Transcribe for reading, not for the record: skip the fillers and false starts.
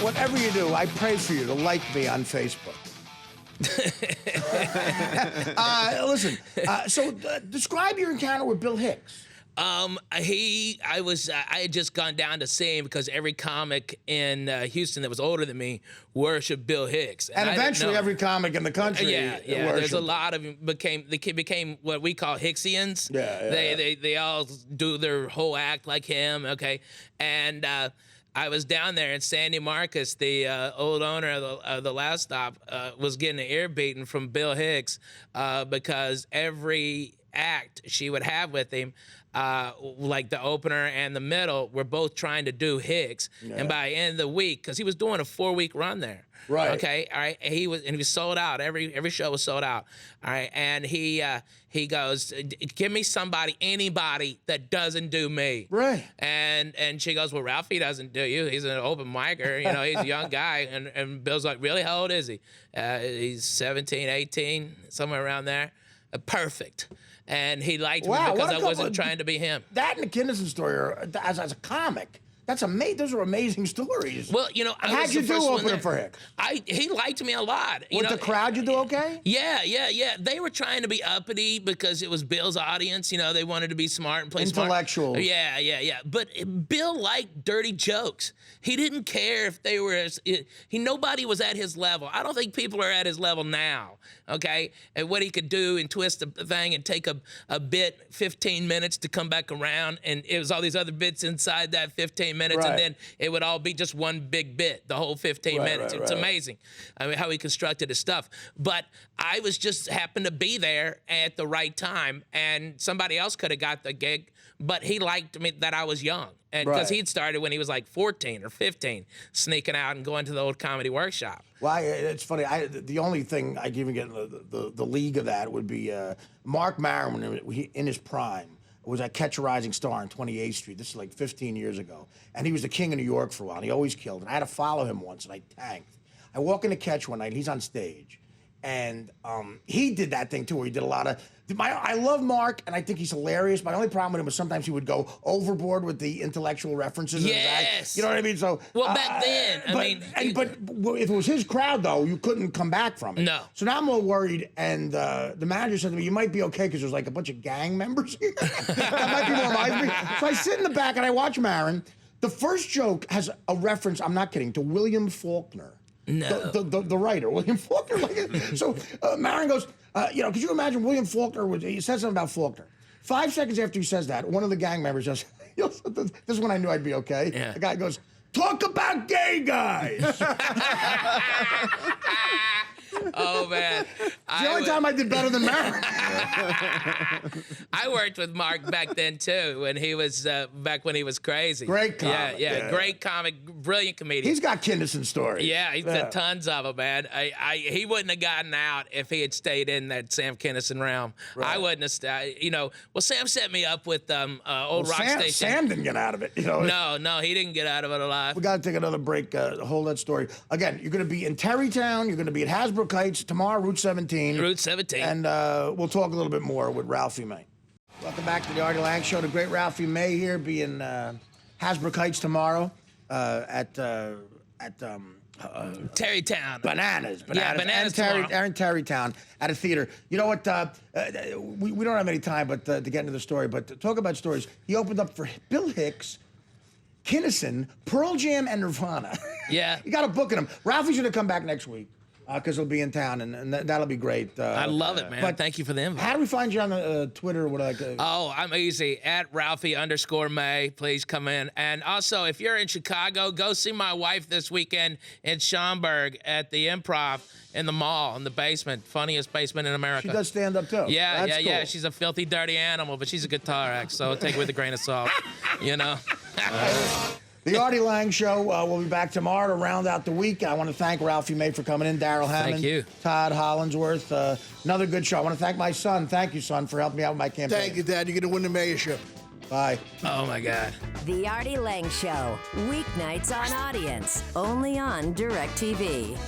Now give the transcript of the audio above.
Whatever you do, I pray for you to like me on Facebook. Describe your encounter with Bill Hicks. I had just gone down to see him because every comic in Houston that was older than me worshipped Bill Hicks, and eventually every comic in the country. Yeah. There's a lot of them became what we call Hicksians. They all do their whole act like him. Okay, and I was down there, and Sandy Marcus, the old owner of the Last Stop, was getting an ear beating from Bill Hicks because every act she would have with him, like the opener and the middle, were both trying to do Hicks. Yeah. And by the end of the week, because he was doing a 4-week run there. Right. Okay. All right. He was sold out. Every show was sold out. All right. And he goes, give me anybody that doesn't do me. Right. And she goes, well, Ralphie doesn't do you. He's an open micer. You know, he's a young guy. And Bill's like, really? How old is he? He's 17, 18, somewhere around there. Perfect. And he liked me because I wasn't trying to be him. That and the Kinnison story, as a comic, that's amazing. Those are amazing stories. Well, you know, how'd you do opening for Hicks? He liked me a lot. With the crowd, you do okay? Yeah. They were trying to be uppity because it was Bill's audience. You know, they wanted to be smart and play intellectual. Smart. Yeah. But Bill liked dirty jokes. He didn't care if they were. Nobody was at his level. I don't think people are at his level now. Okay, and what he could do and twist a thing and take a bit 15 minutes to come back around, and it was all these other bits inside that 15 minutes, and then it would all be just one big bit, the whole 15 minutes. It's amazing, I mean, how he constructed his stuff. But I was just happened to be there at the right time, and somebody else could have got the gig, but he liked me that I was young. And because he'd started when he was like 14 or 15, sneaking out and going to the old comedy workshop. Well, it's funny. The only thing I can even get in the league of that would be Mark Maron, when he, in his prime, was at Catch a Rising Star on 28th Street. This is like 15 years ago. And he was the king of New York for a while. And he always killed. And I had to follow him once, and I tanked. I walk into Catch one night, and he's on stage. And he did that thing, too, where he did a lot of... I love Mark, and I think he's hilarious. My only problem with him was sometimes he would go overboard with the intellectual references. Yes. You know what I mean? So back then, but if it was his crowd, though, you couldn't come back from it. No. So now I'm a little worried, and the manager said to me, you might be okay because there's like a bunch of gang members here. That might be more my speed. So I sit in the back, and I watch Maron. The first joke has a reference, I'm not kidding, to William Faulkner. No. The writer, William Faulkner. So Maron goes, could you imagine William Faulkner, he said something about Faulkner. 5 seconds after he says that, one of the gang members just, this is when I knew I'd be okay. Yeah. The guy goes, talk about gay guys. Oh, man. It's the only time I did better than Maron. I worked with Mark back then, too, when he was, back when he was crazy. Great comic. Yeah. Great comic, brilliant comedian. He's got Kinnison stories. Yeah, he's done tons of them, man. He wouldn't have gotten out if he had stayed in that Sam Kinison realm. Right. I wouldn't have stayed, well, Sam set me up with old Rock Station. Sam didn't get out of it. No, he didn't get out of it alive. We got to take another break, hold that story. Again, you're going to be in Terrytown, you're going to be at Hasbrook Heights, tomorrow, Route 17. Route 17. And we'll talk a little bit more with Ralphie May. Welcome back to the Artie Lange Show. The great Ralphie May here, be in Hasbrook Heights tomorrow at Terrytown. Bananas. Yeah, Bananas and Terrytown at a theater. You know what? We don't have any time but to get into the story, but to talk about stories. He opened up for Bill Hicks, Kinnison, Pearl Jam, and Nirvana. Yeah. You got to book him. Ralphie's going to come back next week. Because he'll be in town, and that'll be great. I love it, man. But thank you for the invite. How do we find you on Twitter? I'm easy. At Ralphie_May. Please come in. And also, if you're in Chicago, go see my wife this weekend in Schaumburg at the Improv in the mall, in the basement. Funniest basement in America. She does stand up, too. Yeah, That's yeah. cool. She's a filthy, dirty animal, but she's a guitar act, so take it with a grain of salt, The Artie Lange Show will be back tomorrow to round out the week. I want to thank Ralphie May for coming in, Daryl Hammond, Thank you. Todd Hollingsworth. Another good show. I want to thank my son. Thank you, son, for helping me out with my campaign. Thank you, Dad. You're going to win the mayorship. Bye. Oh, my God. The Artie Lange Show, weeknights on Audience, only on DirecTV.